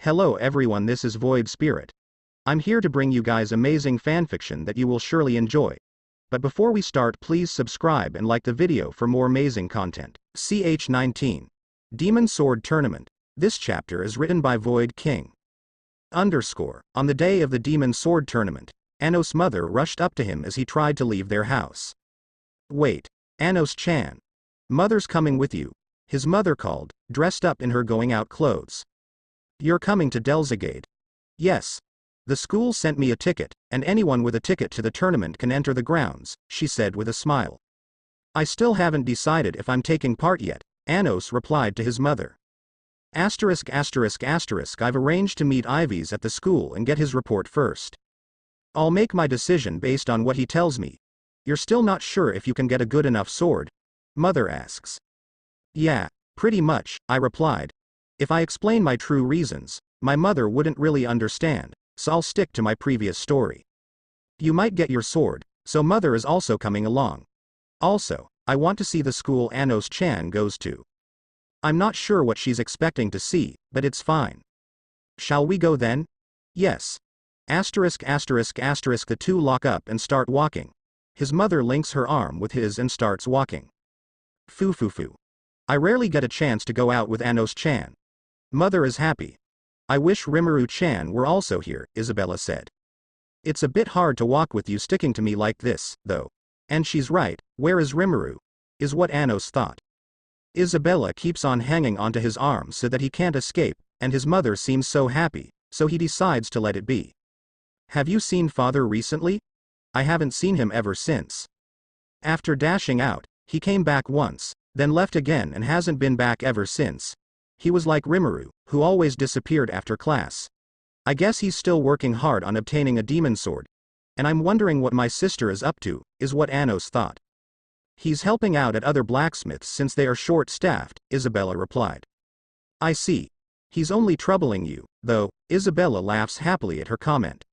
Hello everyone, this is Void Spirit. I'm here to bring you guys amazing fanfiction that you will surely enjoy. But before we start, please subscribe and like the video for more amazing content. CH19. Demon Sword Tournament. This chapter is written by Void King. On the day of the Demon Sword Tournament, Anos' mother rushed up to him as he tried to leave their house. Wait, Anos-chan. Mother's coming with you, his mother called, dressed up in her going out clothes. You're coming to Delzagade? Yes. The school sent me a ticket, and anyone with a ticket to the tournament can enter the grounds, she said with a smile. I still haven't decided if I'm taking part yet, Anos replied to his mother. *******, I've arranged to meet Ivy's at the school and get his report first. I'll make my decision based on what he tells me. You're still not sure if you can get a good enough sword? Mother asks. Yeah, pretty much, I replied. If I explain my true reasons, my mother wouldn't really understand, so I'll stick to my previous story. You might get your sword, so mother is also coming along. Also, I want to see the school Anos-chan goes to. I'm not sure what she's expecting to see, but it's fine. Shall we go then? Yes. The two lock up and start walking. His mother links her arm with his and starts walking. Foo. I rarely get a chance to go out with Anos-chan. Mother is happy. I wish Rimuru-chan were also here, Isabella said. It's a bit hard to walk with you sticking to me like this, though. And she's right, where is Rimuru? Is what Anos thought. Isabella keeps on hanging onto his arm so that he can't escape, and his mother seems so happy, so he decides to let it be. Have you seen father recently? I haven't seen him ever since. After dashing out, he came back once, then left again and hasn't been back ever since. He was like Rimuru, who always disappeared after class. I guess he's still working hard on obtaining a demon sword. And I'm wondering what my sister is up to, is what Anos thought. He's helping out at other blacksmiths since they are short-staffed, Isabella replied. I see. He's only troubling you, though, Isabella laughs happily at her comment.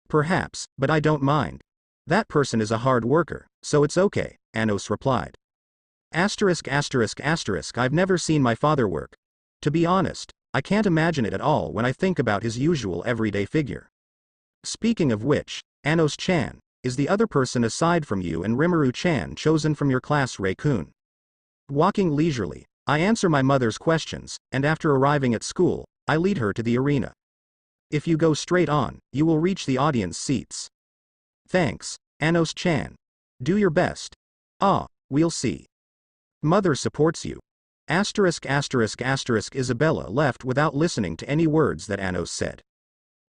Perhaps, but I don't mind. That person is a hard worker, so it's okay, Anos replied. I've never seen my father work. To be honest, I can't imagine it at all when I think about his usual everyday figure. Speaking of which, Anos-chan, is the other person aside from you and Rimuru-chan chosen from your class Rei-kun? Walking leisurely, I answer my mother's questions, and after arriving at school, I lead her to the arena. If you go straight on, you will reach the audience seats. Thanks, Anos-chan. Do your best. We'll see. Mother supports you. Isabella left without listening to any words that Anos said.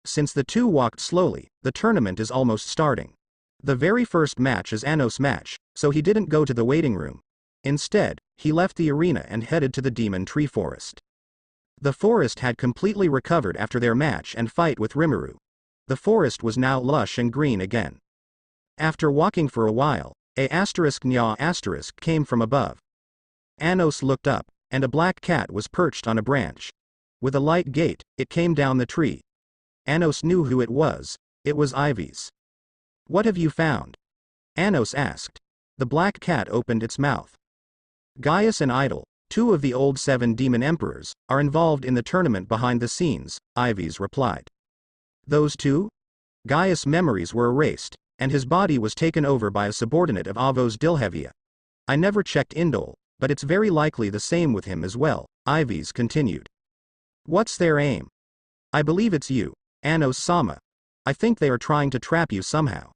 Since the two walked slowly, the tournament is almost starting. The very first match is Anos' match, so he didn't go to the waiting room. Instead, he left the arena and headed to the demon tree forest. The forest had completely recovered after their match and fight with Rimuru. The forest was now lush and green again. After walking for a while, a *** came from above. Anos looked up, and a black cat was perched on a branch. With a light gait, it came down the tree. Anos knew who it was Ivy's. What have you found? Anos asked. The black cat opened its mouth. Gaius and Idol, two of the old 7 demon emperors, are involved in the tournament behind the scenes, Ivy's replied. Those two? Gaius' memories were erased, and his body was taken over by a subordinate of Avos Dilhevia. I never checked Indol, but it's very likely the same with him as well, Ivy's continued. What's their aim? I believe it's you, Anos-sama. I think they are trying to trap you somehow.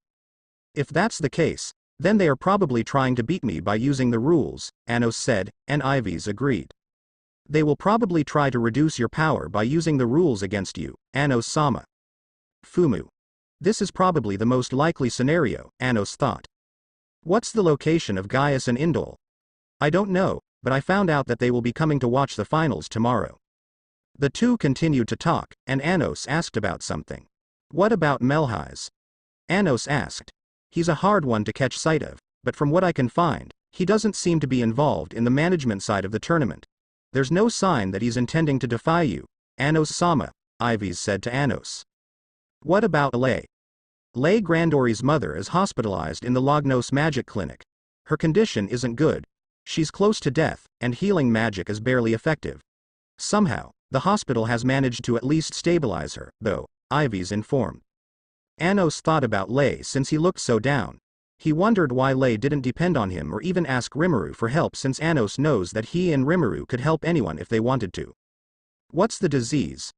If that's the case, then they are probably trying to beat me by using the rules, Anos said, and Ivy's agreed. They will probably try to reduce your power by using the rules against you, Anos-sama. Fumu. This is probably the most likely scenario, Anos thought. What's the location of Gaius and Indol? I don't know, but I found out that they will be coming to watch the finals tomorrow. The two continued to talk, and Anos asked about something. What about Melhais? Anos asked. He's a hard one to catch sight of, but from what I can find, he doesn't seem to be involved in the management side of the tournament. There's no sign that he's intending to defy you, Anos-sama, Ivy's said to Anos. What about Lei? Lei Grandori's mother is hospitalized in the Lognos Magic Clinic. Her condition isn't good. She's close to death, and healing magic is barely effective. Somehow, The hospital has managed to at least stabilize her, though, Ivy's informed. Anos thought about Lei since he looked so down. He wondered why Lei didn't depend on him or even ask Rimuru for help, since Anos knows that he and Rimuru could help anyone if they wanted to. What's the disease?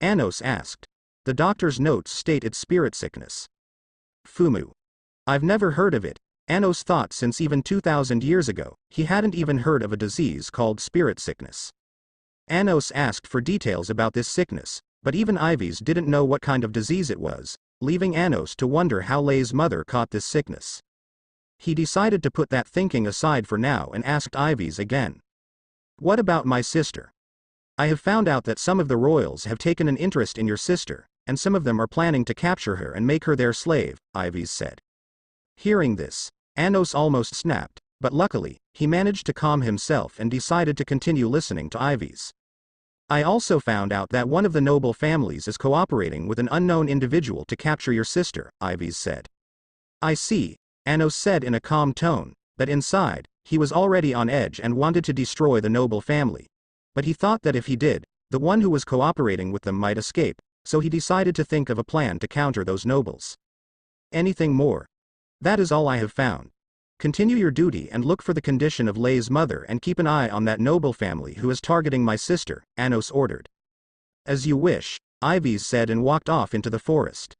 Anos asked. The doctor's notes state it's spirit sickness. Fumu. I've never heard of it, Anos thought, since even 2,000 years ago, he hadn't even heard of a disease called spirit sickness. Anos asked for details about this sickness, but even Ivy's didn't know what kind of disease it was, leaving Anos to wonder how Lei's mother caught this sickness. He decided to put that thinking aside for now and asked Ivy's again. What about my sister? I have found out that some of the royals have taken an interest in your sister, and some of them are planning to capture her and make her their slave, Ivy's said. Hearing this, Anos almost snapped, but luckily, he managed to calm himself and decided to continue listening to Ivy's. I also found out that one of the noble families is cooperating with an unknown individual to capture your sister, Ivy's said. I see, Anos said in a calm tone, but inside, he was already on edge and wanted to destroy the noble family. But he thought that if he did, the one who was cooperating with them might escape, so he decided to think of a plan to counter those nobles. Anything more? That is all I have found. Continue your duty and look for the condition of Lei's mother and keep an eye on that noble family who is targeting my sister, Anos ordered. As you wish, Ivy's said and walked off into the forest.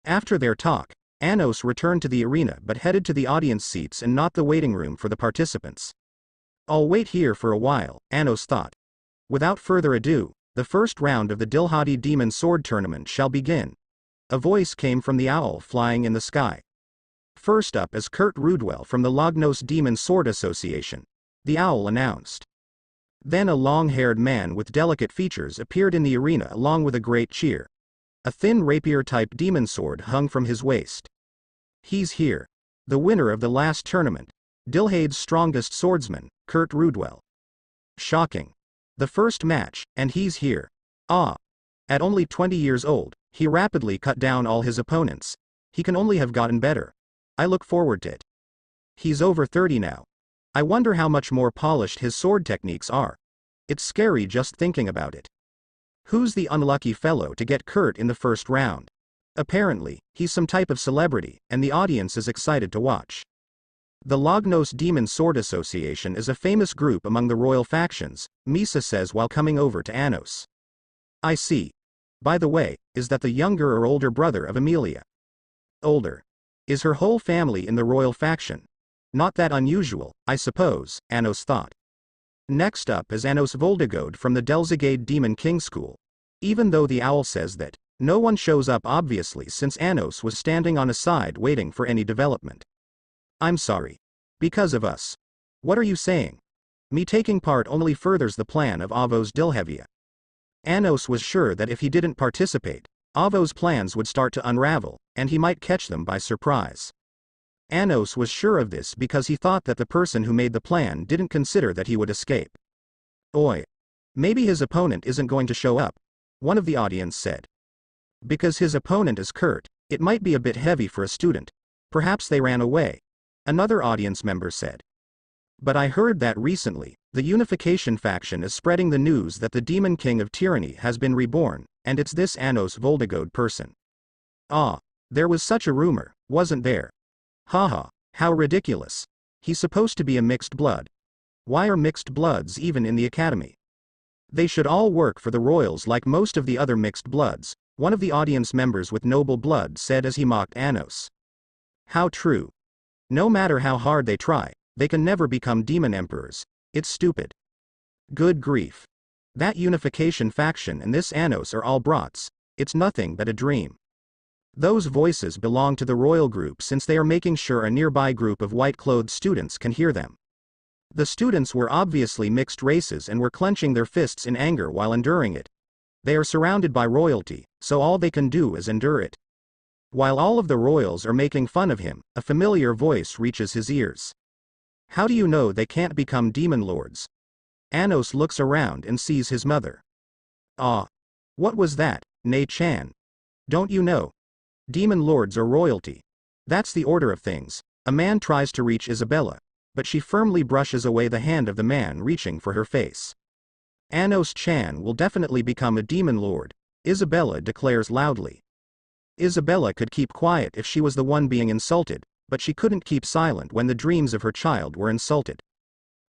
After their talk, Anos returned to the arena but headed to the audience seats and not the waiting room for the participants. I'll wait here for a while, Anos thought. Without further ado, the first round of the Dilhadi Demon Sword Tournament shall begin. A voice came from the owl flying in the sky. First up is Kurt Rudwell from the Lognos Demon Sword Association, the owl announced. Then a long-haired man with delicate features appeared in the arena along with a great cheer. A thin rapier-type demon sword hung from his waist. He's here. The winner of the last tournament. Dilhade's strongest swordsman, Kurt Rudwell. Shocking. The first match, and he's here. Ah. At only 20 years old, he rapidly cut down all his opponents. He can only have gotten better. I look forward to it. He's over 30 now. I wonder how much more polished his sword techniques are. It's scary just thinking about it. Who's the unlucky fellow to get Kurt in the first round? Apparently, he's some type of celebrity, and the audience is excited to watch. The Lognos Demon Sword Association is a famous group among the royal factions, Misa says while coming over to Anos. I see. By the way, is that the younger or older brother of Amelia? Older. Is her whole family in the royal faction? Not that unusual, I suppose, Anos thought. Next up is Anos Voldegode from the Delzigade Demon King School. Even though the owl says that, no one shows up obviously since Anos was standing on a side waiting for any development. I'm sorry. Because of us. What are you saying? Me taking part only furthers the plan of Avos Dilhevia. Anos was sure that if he didn't participate, Avos' plans would start to unravel, and he might catch them by surprise. Anos was sure of this because he thought that the person who made the plan didn't consider that he would escape. Oi. Maybe his opponent isn't going to show up, one of the audience said. Because his opponent is Kurt, it might be a bit heavy for a student. Perhaps they ran away, another audience member said. But I heard that recently, the Unification faction is spreading the news that the Demon King of Tyranny has been reborn, and it's this Anos Voldegode person. Ah, there was such a rumor, wasn't there? Haha, how ridiculous. He's supposed to be a mixed blood. Why are mixed bloods even in the academy? They should all work for the royals like most of the other mixed bloods, one of the audience members with noble blood said as he mocked Anos. How true. No matter how hard they try, they can never become demon emperors. It's stupid. Good grief. That Unification faction and this Anos are all brats. It's nothing but a dream. Those voices belong to the royal group since they are making sure a nearby group of white-clothed students can hear them. The students were obviously mixed races and were clenching their fists in anger while enduring it. They are surrounded by royalty, so all they can do is endure it. While all of the royals are making fun of him, a familiar voice reaches his ears. How do you know they can't become demon lords? Anos looks around and sees his mother. Ah. What was that, Nei-chan? Don't you know? Demon lords are royalty. That's the order of things. A man tries to reach Isabella, but she firmly brushes away the hand of the man reaching for her face. Anos-chan will definitely become a demon lord, Isabella declares loudly. Isabella could keep quiet if she was the one being insulted, but she couldn't keep silent when the dreams of her child were insulted.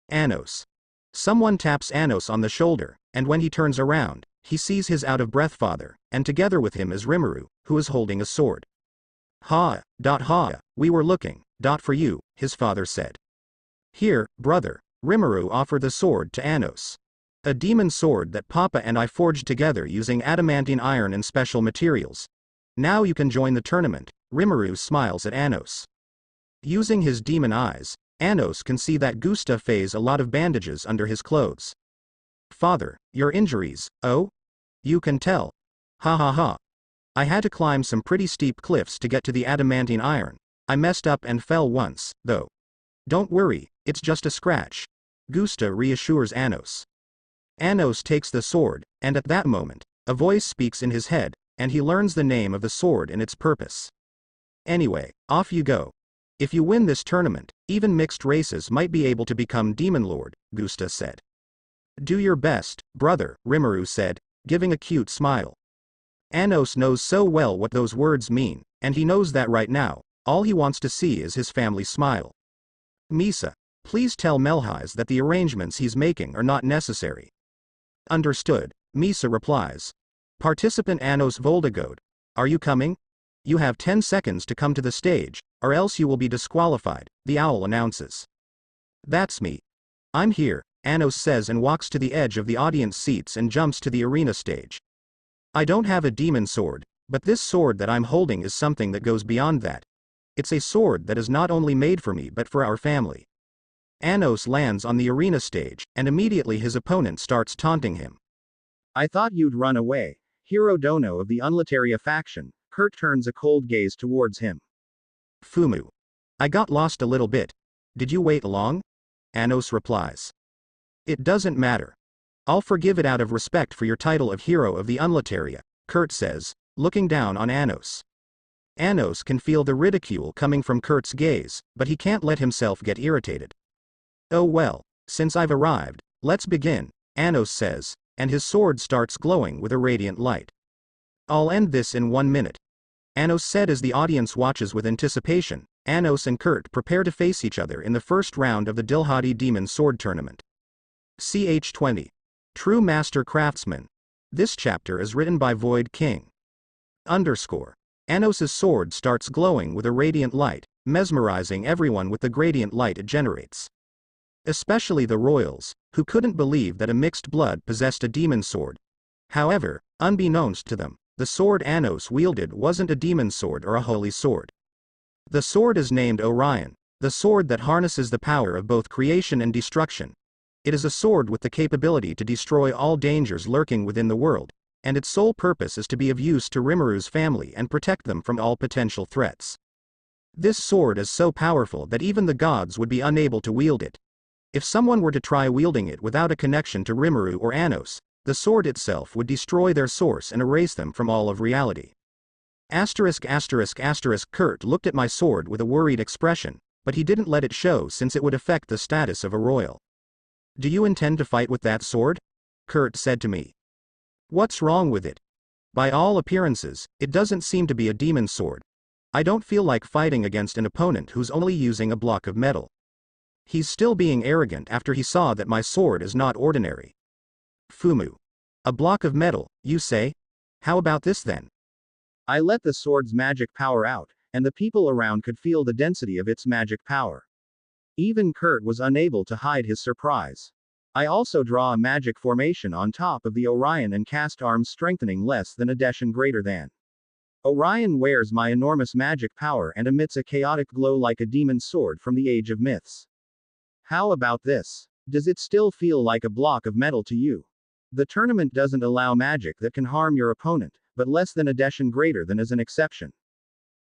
Anos. Someone taps Anos on the shoulder, and when he turns around, he sees his out-of-breath father, and together with him is Rimuru, who is holding a sword. Ha, we were looking, for you, his father said. Here, brother, Rimuru offered the sword to Anos. A demon sword that Papa and I forged together using adamantine iron and special materials. Now you can join the tournament, Rimuru smiles at Anos. Using his demon eyes, Anos can see that Gusta phase a lot of bandages under his clothes. Father, your injuries, oh? You can tell. Ha. I had to climb some pretty steep cliffs to get to the adamantine iron. I messed up and fell once, though. Don't worry, it's just a scratch. Gusta reassures Anos. Anos takes the sword, and at that moment, a voice speaks in his head, and he learns the name of the sword and its purpose. Anyway, off you go. If you win this tournament, even mixed races might be able to become Demon Lord, Gusta said. Do your best, brother, Rimuru said, giving a cute smile. Anos knows so well what those words mean, and he knows that right now, all he wants to see is his family smile. Misa, please tell Melhies that the arrangements he's making are not necessary. Understood, Misa replies. Participant Anos Voldegode, are you coming? You have 10 seconds to come to the stage, or else you will be disqualified, the owl announces. That's me. I'm here, Anos says and walks to the edge of the audience seats and jumps to the arena stage. I don't have a demon sword, but this sword that I'm holding is something that goes beyond that. It's a sword that is not only made for me but for our family. Anos lands on the arena stage, and immediately his opponent starts taunting him. I thought you'd run away, Hiro Dono of the Unlataria faction. Kurt turns a cold gaze towards him. Fumu. I got lost a little bit. Did you wait long? Anos replies. It doesn't matter. I'll forgive it out of respect for your title of Hero of the Unlataria, Kurt says, looking down on Anos. Anos can feel the ridicule coming from Kurt's gaze, but he can't let himself get irritated. Oh well, since I've arrived, let's begin, Anos says, and his sword starts glowing with a radiant light. I'll end this in 1 minute. Anos said as the audience watches with anticipation. Anos and Kurt prepare to face each other in the first round of the Dilhadi Demon Sword Tournament. CH20. True Master Craftsman. This chapter is written by Void King. Anos's sword starts glowing with a radiant light, mesmerizing everyone with the gradient light it generates. Especially the royals, who couldn't believe that a mixed blood possessed a demon sword. However, unbeknownst to them, the sword Anos wielded wasn't a demon sword or a holy sword. The sword is named Orion, the sword that harnesses the power of both creation and destruction. It is a sword with the capability to destroy all dangers lurking within the world, and its sole purpose is to be of use to Rimuru's family and protect them from all potential threats. This sword is so powerful that even the gods would be unable to wield it. If someone were to try wielding it without a connection to Rimuru or Anos, the sword itself would destroy their source and erase them from all of reality. Kurt looked at my sword with a worried expression, but he didn't let it show since it would affect the status of a royal. Do you intend to fight with that sword? Kurt said to me. What's wrong with it? By all appearances, it doesn't seem to be a demon sword. I don't feel like fighting against an opponent who's only using a block of metal. He's still being arrogant after he saw that my sword is not ordinary. Fumu. A block of metal, you say? How about this then? I let the sword's magic power out, and the people around could feel the density of its magic power. Even Kurt was unable to hide his surprise. I also draw a magic formation on top of the Orion and cast arms strengthening less than a Deshan greater than. Orion wears my enormous magic power and emits a chaotic glow like a demon sword from the Age of Myths. How about this? Does it still feel like a block of metal to you? The tournament doesn't allow magic that can harm your opponent, but less than a Deshan greater than is an exception.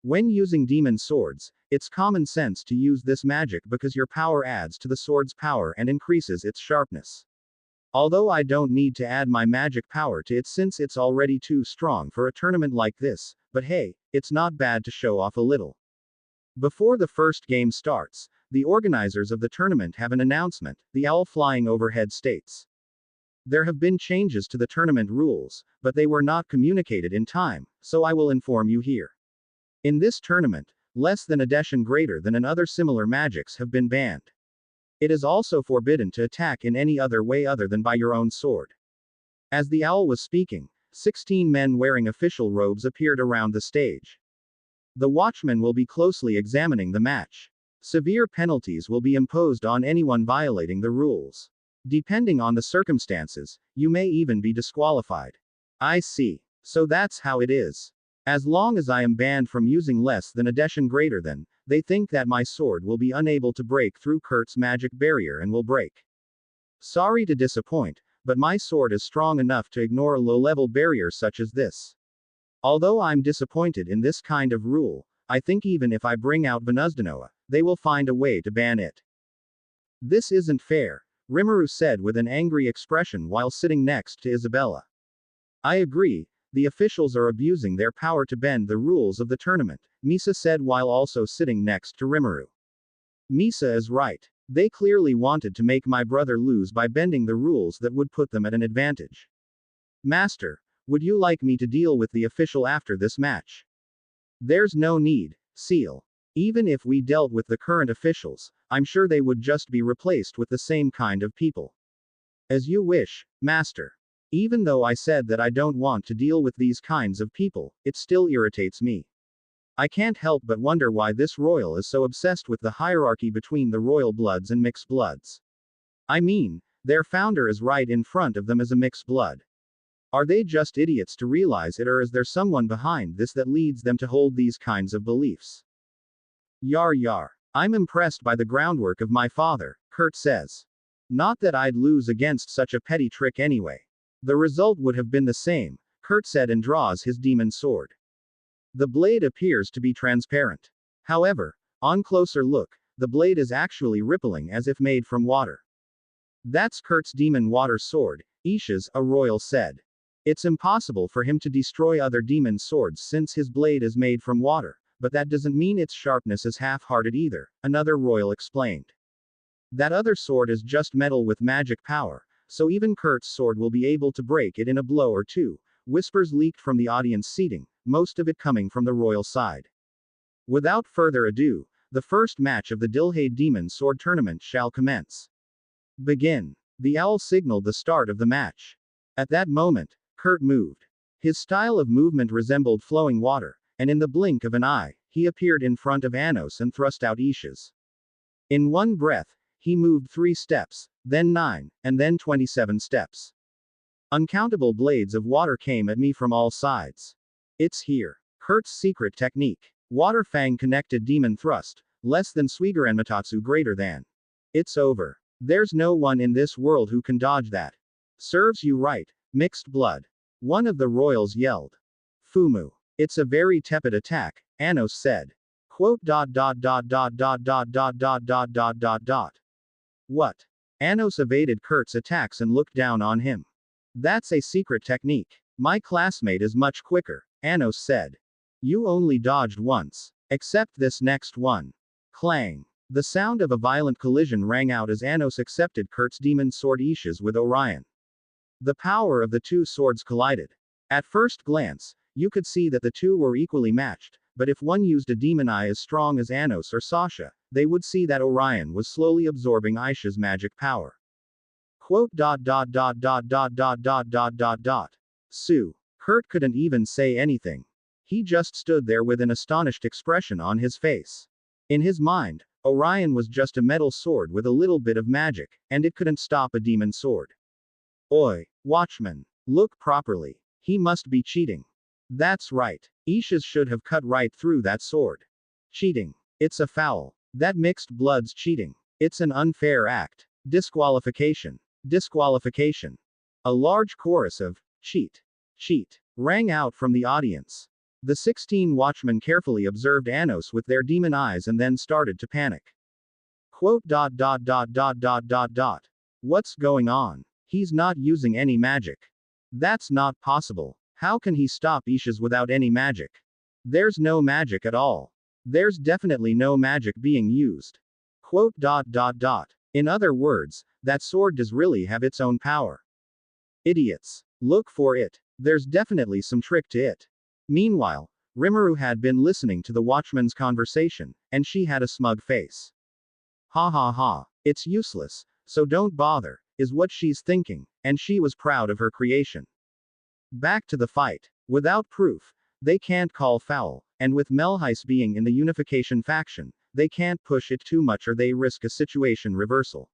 When using demon swords, it's common sense to use this magic because your power adds to the sword's power and increases its sharpness. Although I don't need to add my magic power to it since it's already too strong for a tournament like this, but hey, it's not bad to show off a little. Before the first game starts, the organizers of the tournament have an announcement, the owl flying overhead states. There have been changes to the tournament rules, but they were not communicated in time, so I will inform you here. In this tournament, less than a Deshin greater than and other similar magics have been banned. It is also forbidden to attack in any other way other than by your own sword. As the owl was speaking, 16 men wearing official robes appeared around the stage. The watchman will be closely examining the match. Severe penalties will be imposed on anyone violating the rules. Depending on the circumstances, you may even be disqualified. I see. So that's how it is. As long as I am banned from using less than a Deshin greater than, they think that my sword will be unable to break through Kurt's magic barrier and will break. Sorry to disappoint, but my sword is strong enough to ignore a low-level barrier such as this. Although I'm disappointed in this kind of rule, I think even if I bring out Venuzdanoa, they will find a way to ban it. This isn't fair, Rimuru said with an angry expression while sitting next to Isabella. I agree, the officials are abusing their power to bend the rules of the tournament, Misa said while also sitting next to Rimuru. Misa is right. They clearly wanted to make my brother lose by bending the rules that would put them at an advantage. Master, would you like me to deal with the official after this match? There's no need, Seal. Even if we dealt with the current officials, I'm sure they would just be replaced with the same kind of people. As you wish, Master. Even though I said that I don't want to deal with these kinds of people, it still irritates me. I can't help but wonder why this royal is so obsessed with the hierarchy between the royal bloods and mixed bloods. I mean, their founder is right in front of them as a mixed blood. Are they just idiots to realize it, or is there someone behind this that leads them to hold these kinds of beliefs? Yar. I'm impressed by the groundwork of my father, Kurt says. Not that I'd lose against such a petty trick anyway. The result would have been the same, Kurt said and draws his demon sword. The blade appears to be transparent. However, on closer look, the blade is actually rippling as if made from water. That's Kurt's demon water sword, Isha's, a royal said. It's impossible for him to destroy other demon swords since his blade is made from water, but that doesn't mean its sharpness is half-hearted either, another royal explained. That other sword is just metal with magic power, so even Kurt's sword will be able to break it in a blow or two, whispers leaked from the audience seating, most of it coming from the royal side. Without further ado, the first match of the Dilhade Demon Sword Tournament shall commence. Begin. The owl signaled the start of the match. At that moment, Kurt moved. His style of movement resembled flowing water, and in the blink of an eye, he appeared in front of Anos and thrust out Isha's. In one breath, he moved 3 steps, then 9, and then 27 steps. Uncountable blades of water came at me from all sides. It's here. Kurt's secret technique. Water Fang connected demon thrust, less than Suigaran Matatsu greater than. It's over. There's no one in this world who can dodge that. Serves you right, mixed blood. One of the royals yelled. Fumu. It's a very tepid attack, Anos said. Quote. What? Anos evaded Kurt's attacks and looked down on him. That's a secret technique. My classmate is much quicker, Anos said. You only dodged once. Except this next one. Clang. The sound of a violent collision rang out as Anos accepted Kurt's demon sword Isha's with Orion. The power of the two swords collided. At first glance, you could see that the two were equally matched, but if one used a demon eye as strong as Anos or Sasha, they would see that Orion was slowly absorbing Aisha's magic power. Quote. Sue. Kurt couldn't even say anything. He just stood there with an astonished expression on his face. In his mind, Orion was just a metal sword with a little bit of magic, and it couldn't stop a demon sword. Oi, watchman. Look properly. He must be cheating. That's right. Isha's should have cut right through that sword. Cheating. It's a foul. That mixed blood's cheating. It's an unfair act. Disqualification. Disqualification. A large chorus of, cheat. Cheat. Rang out from the audience. The 16 watchmen carefully observed Anos with their demon eyes and then started to panic. Quote. What's going on? He's not using any magic. That's not possible. How can he stop Isha's without any magic? There's no magic at all. There's definitely no magic being used. Quote. In other words, that sword does really have its own power. Idiots. Look for it. There's definitely some trick to it. Meanwhile, Rimuru had been listening to the watchman's conversation, and she had a smug face. Ha ha ha. It's useless, so don't bother, is what she's thinking, and she was proud of her creation. Back to the fight. Without proof, they can't call foul, and with Melheis being in the unification faction, they can't push it too much or they risk a situation reversal.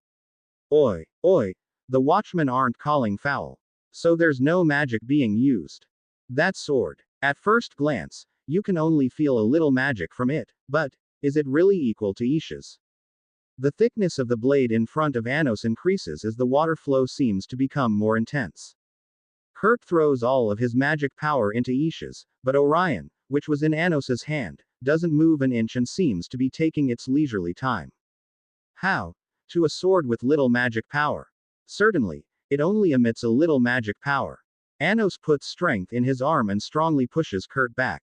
Oi, oi, the watchmen aren't calling foul. So there's no magic being used. That sword. At first glance, you can only feel a little magic from it, but, is it really equal to Isha's? The thickness of the blade in front of Anos increases as the water flow seems to become more intense. Kurt throws all of his magic power into Isha's, but Orion, which was in Anos's hand, doesn't move an inch and seems to be taking its leisurely time. How? To a sword with little magic power. Certainly, it only emits a little magic power. Anos puts strength in his arm and strongly pushes Kurt back.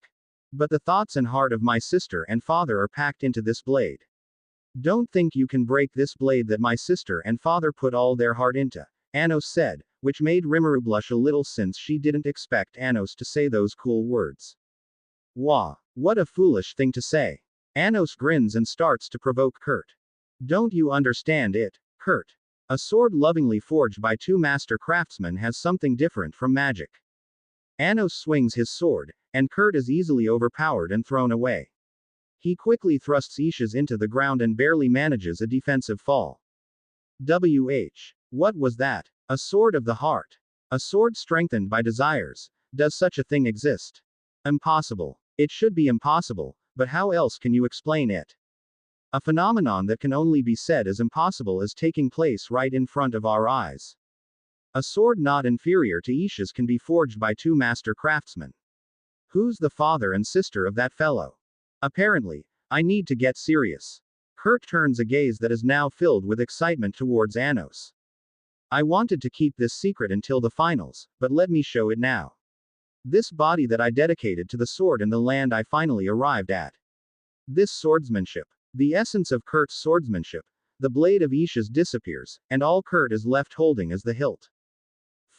But the thoughts and heart of my sister and father are packed into this blade. Don't think you can break this blade that my sister and father put all their heart into, Anos said, which made Rimuru blush a little since she didn't expect Anos to say those cool words. Wah, what a foolish thing to say. Anos grins and starts to provoke Kurt. Don't you understand it, Kurt? A sword lovingly forged by two master craftsmen has something different from magic. Anos swings his sword, and Kurt is easily overpowered and thrown away. He quickly thrusts Isha's into the ground and barely manages a defensive fall. What was that? A sword of the heart. A sword strengthened by desires. Does such a thing exist? Impossible. It should be impossible, but how else can you explain it? A phenomenon that can only be said as impossible is taking place right in front of our eyes. A sword not inferior to Isha's can be forged by two master craftsmen. Who's the father and sister of that fellow? Apparently, I need to get serious. Kurt turns a gaze that is now filled with excitement towards Anos. I wanted to keep this secret until the finals, but let me show it now. This body that I dedicated to the sword and the land I finally arrived at. This swordsmanship. The essence of Kurt's swordsmanship. The blade of Isha's disappears, and all Kurt is left holding is the hilt.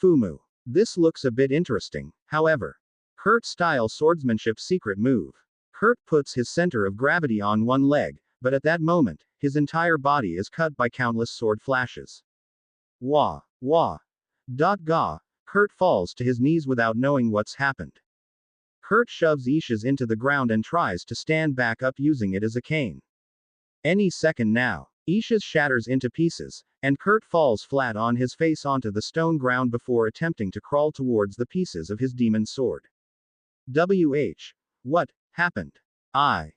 Fumu. This looks a bit interesting, however. Kurt-style swordsmanship secret move. Kurt puts his center of gravity on one leg, but at that moment, his entire body is cut by countless sword flashes. Wah, wah. Ga. Kurt falls to his knees without knowing what's happened. Kurt shoves Isha's into the ground and tries to stand back up using it as a cane. Any second now, Isha's shatters into pieces, and Kurt falls flat on his face onto the stone ground before attempting to crawl towards the pieces of his demon sword. What happened? I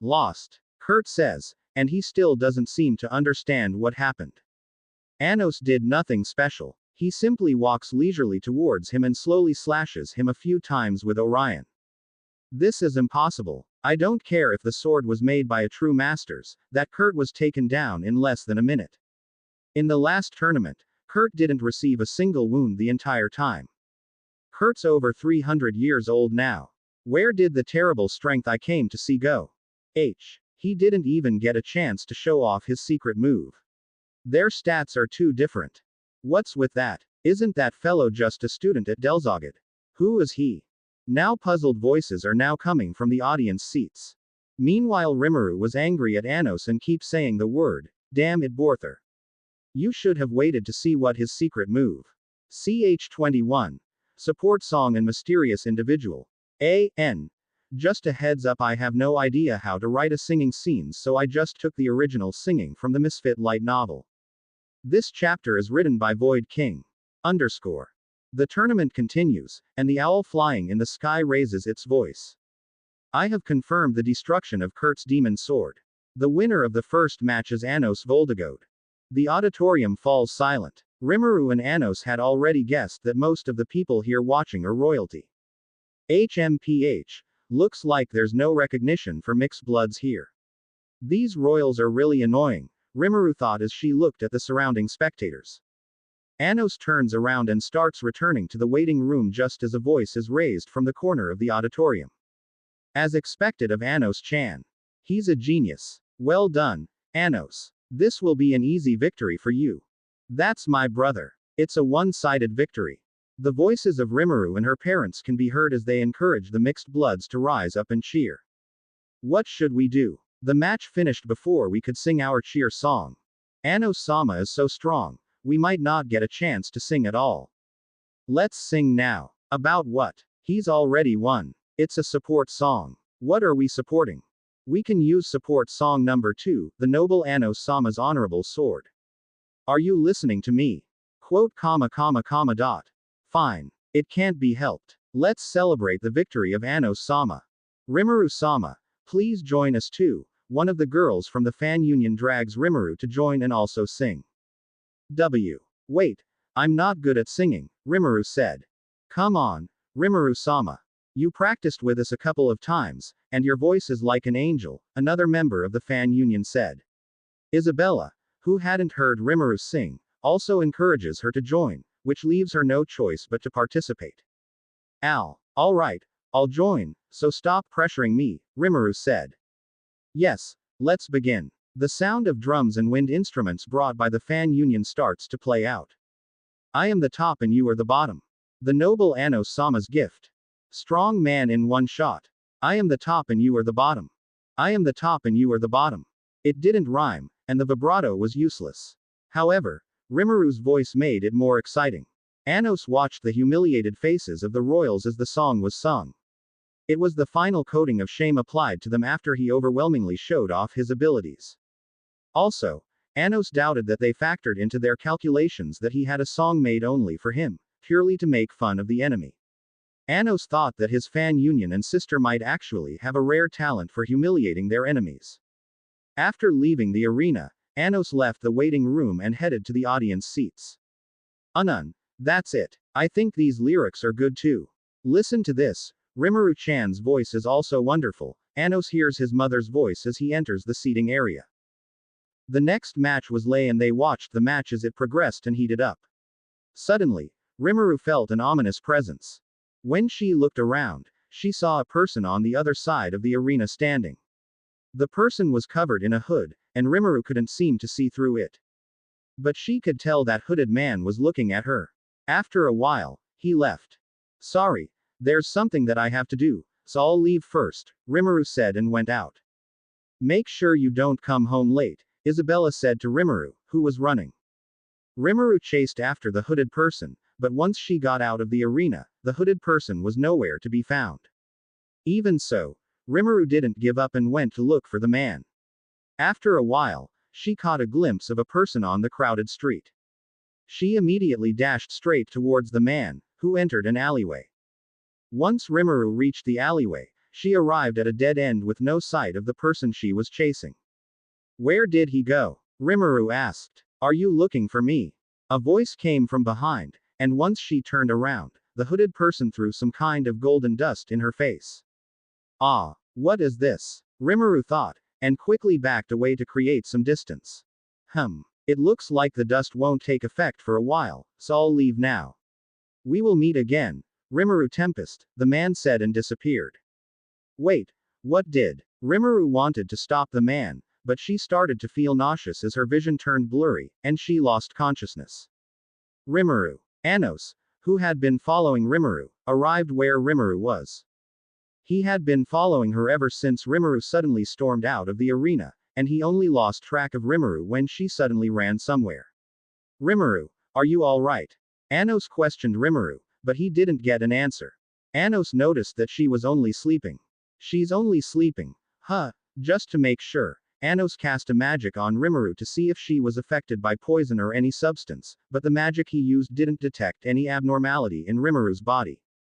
lost, Kurt says, and he still doesn't seem to understand what happened. Anos did nothing special. He simply walks leisurely towards him and slowly slashes him a few times with Orion. This is impossible. I don't care if the sword was made by a true masters, that Kurt was taken down in less than a minute. In the last tournament, Kurt didn't receive a single wound the entire time. Kurt's over 300 years old now. Where did the terrible strength I came to see go? He didn't even get a chance to show off his secret move. Their stats are too different. What's with that? Isn't that fellow just a student at Delzogid? Who is he? Now puzzled voices are now coming from the audience seats. Meanwhile Rimuru was angry at Anos and keeps saying the word, damn it Borther. You should have waited to see what his secret move. CH21. Support song and mysterious individual. AN. Just a heads up, I have no idea how to write a singing scenes, so I just took the original singing from the Misfit light novel. This chapter is written by Void King. The tournament continues, and the owl flying in the sky raises its voice. I have confirmed the destruction of Kurt's demon sword. The winner of the first match is Anos Voldegode. The auditorium falls silent. Rimuru and Anos had already guessed that most of the people here watching are royalty. HMPH. Looks like there's no recognition for mixed bloods here. These royals are really annoying, Rimuru thought as she looked at the surrounding spectators. Anos turns around and starts returning to the waiting room just as a voice is raised from the corner of the auditorium. As expected of Anos-chan. He's a genius. Well done, Anos. This will be an easy victory for you. That's my brother. It's a one-sided victory. The voices of Rimuru and her parents can be heard as they encourage the mixed bloods to rise up and cheer. What should we do? The match finished before we could sing our cheer song. Ano-sama is so strong, we might not get a chance to sing at all. Let's sing now. About what? He's already won. It's a support song. What are we supporting? We can use support song number 2, the noble Ano-sama's honorable sword. Are you listening to me? Quote comma comma comma dot. Fine. It can't be helped. Let's celebrate the victory of Ano-sama. Rimuru-sama, please join us too. One of the girls from the fan union drags Rimuru to join and also sing. Wait. I'm not good at singing, Rimuru said. Come on, Rimuru-sama. You practiced with us a couple of times, and your voice is like an angel, another member of the fan union said. Isabella, who hadn't heard Rimuru sing, also encourages her to join, which leaves her no choice but to participate. Alright, I'll join, so stop pressuring me, Rimuru said. Yes, let's begin. The sound of drums and wind instruments brought by the fan union starts to play out. I am the top and you are the bottom. The noble Ano-sama's gift. Strong man in one shot. I am the top and you are the bottom. I am the top and you are the bottom. It didn't rhyme, and the vibrato was useless. However, Rimuru's voice made it more exciting. Anos watched the humiliated faces of the royals as the song was sung. It was the final coating of shame applied to them after he overwhelmingly showed off his abilities. Also, Anos doubted that they factored into their calculations that he had a song made only for him, purely to make fun of the enemy. Anos thought that his fan union and sister might actually have a rare talent for humiliating their enemies. After leaving the arena, Anos left the waiting room and headed to the audience seats. That's it. I think these lyrics are good too. Listen to this. Rimuru-chan's voice is also wonderful. Anos hears his mother's voice as he enters the seating area. The next match was Lei and they watched the match as it progressed and heated up. Suddenly, Rimuru felt an ominous presence. When she looked around, she saw a person on the other side of the arena standing. The person was covered in a hood, and Rimuru couldn't seem to see through it. But she could tell that hooded man was looking at her. After a while, he left. Sorry, there's something that I have to do, so I'll leave first, Rimuru said and went out. Make sure you don't come home late, Isabella said to Rimuru, who was running. Rimuru chased after the hooded person, but once she got out of the arena, the hooded person was nowhere to be found. Even so, Rimuru didn't give up and went to look for the man. After a while, she caught a glimpse of a person on the crowded street. She immediately dashed straight towards the man, who entered an alleyway. Once Rimuru reached the alleyway, she arrived at a dead end with no sight of the person she was chasing. Where did he go? Rimuru asked. Are you looking for me? A voice came from behind, and once she turned around, the hooded person threw some kind of golden dust in her face. Ah, what is this? Rimuru thought, and quickly backed away to create some distance. It looks like the dust won't take effect for a while, so I'll leave now. We will meet again, Rimuru Tempest, the man said and disappeared. Wait, what did? Rimuru wanted to stop the man, but she started to feel nauseous as her vision turned blurry, and she lost consciousness. Rimuru. Anos, who had been following Rimuru, arrived where Rimuru was. He had been following her ever since Rimuru suddenly stormed out of the arena, and he only lost track of Rimuru when she suddenly ran somewhere. Rimuru, are you alright? Anos questioned Rimuru, but he didn't get an answer. Anos noticed that she was only sleeping. She's only sleeping. Just to make sure, Anos cast a magic on Rimuru to see if she was affected by poison or any substance, but the magic he used didn't detect any abnormality in Rimuru's body.